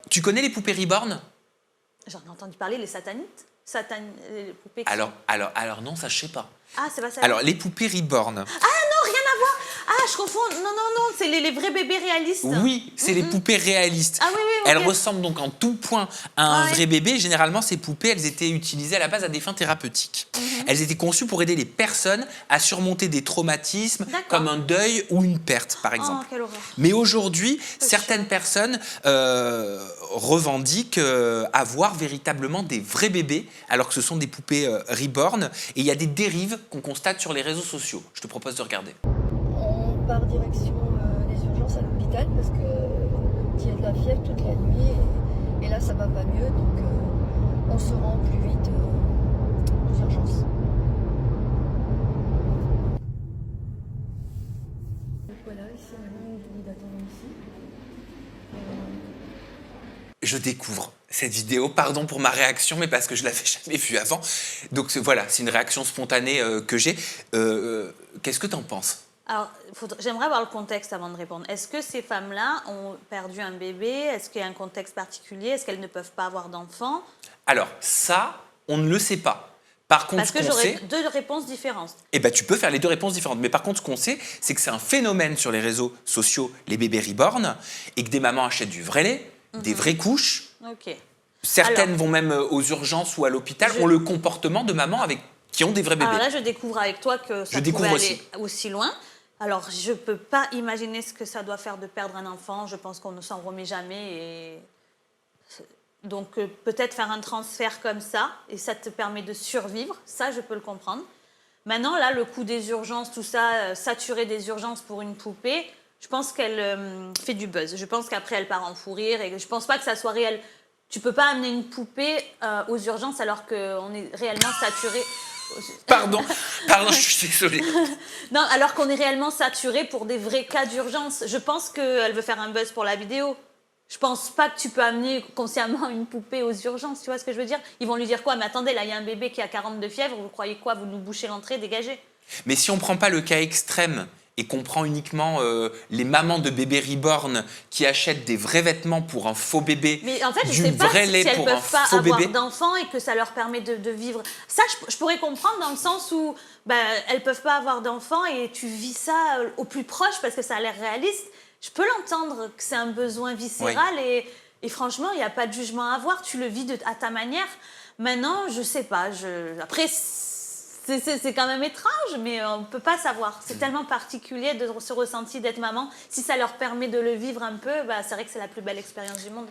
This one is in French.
Tu connais les poupées Reborn? J'en ai entendu parler, les satanites. Les poupées qui Alors non, ça je sais pas. Ah, c'est pas ça. Alors les poupées Reborn. Ah non, rien à voir. Ah, je confonds. Non, c'est les vrais bébés réalistes. Oui, c'est les poupées réalistes. Ah oui, ok. Elles ressemblent donc en tout point à un Ouais. vrai bébé. Généralement, ces poupées, elles étaient utilisées à la base à des fins thérapeutiques. Elles étaient conçues pour aider les personnes à surmonter des traumatismes D'accord. comme un deuil ou une perte, par Oh, exemple. quelle horreur. Mais aujourd'hui, certaines personnes revendiquent avoir véritablement des vrais bébés, alors que ce sont des poupées reborn. Et il y a des dérives qu'on constate sur les réseaux sociaux. Je te propose de regarder. On part direction les urgences à l'hôpital parce que il y a de la fièvre toute la nuit et là ça va pas mieux, donc on se rend plus vite aux urgences. Donc voilà, ici maintenant on dit d'attendre ici. Je découvre cette vidéo, pardon pour ma réaction, mais parce que je l'avais jamais vue avant. Donc voilà, c'est une réaction spontanée que j'ai. Qu'est-ce que tu en penses? Alors, j'aimerais avoir le contexte avant de répondre. Est-ce que ces femmes-là ont perdu un bébé? Est-ce qu'il y a un contexte particulier? Est-ce qu'elles ne peuvent pas avoir d'enfants? Alors ça, on ne le sait pas. Par contre, Parce que j'aurais deux réponses différentes. Eh ben, tu peux faire les deux réponses différentes. Mais par contre, ce qu'on sait, c'est que c'est un phénomène sur les réseaux sociaux, les bébés reborn, et que des mamans achètent du vrai lait, des vraies couches. Ok. Certaines Alors, vont même aux urgences ou à l'hôpital, ont le comportement de mamans qui ont des vrais bébés. Alors là, je découvre avec toi que ça pouvait aller aussi loin. Alors, je ne peux pas imaginer ce que ça doit faire de perdre un enfant. Je pense qu'on ne s'en remet jamais. Et... Donc, peut-être faire un transfert comme ça, et ça te permet de survivre. Ça, je peux le comprendre. Maintenant, là, le coût des urgences, tout ça, saturer des urgences pour une poupée, je pense qu'elle fait du buzz. Je pense qu'après, elle part en fou rire. Et je ne pense pas que ça soit réel. Tu ne peux pas amener une poupée aux urgences alors qu'on est réellement saturé. Pardon, je suis désolée. Non, alors qu'on est réellement saturé pour des vrais cas d'urgence. Je pense qu'elle veut faire un buzz pour la vidéo. Je pense pas que tu peux amener consciemment une poupée aux urgences, tu vois ce que je veux dire? Ils vont lui dire quoi? Mais attendez, là, il y a un bébé qui a 40 de fièvre, vous croyez quoi? Vous nous bouchez l'entrée, dégagez. Mais si on ne prend pas le cas extrême et qu'on prend uniquement les mamans de bébés reborn qui achètent des vrais vêtements pour un faux bébé, mais en fait, je du sais pas vrai si lait elles pour un peuvent pas faux avoir bébé. d'enfants et que ça leur permet de vivre. Ça, je pourrais comprendre dans le sens où elles peuvent pas avoir d'enfants et tu vis ça au plus proche parce que ça a l'air réaliste. Je peux l'entendre que c'est un besoin viscéral et franchement, il n'y a pas de jugement à avoir. Tu le vis à ta manière. Maintenant, je sais pas. Après, c'est quand même étrange, mais on ne peut pas savoir. C'est tellement particulier de ce ressenti d'être maman. Si ça leur permet de le vivre un peu, c'est vrai que c'est la plus belle expérience du monde.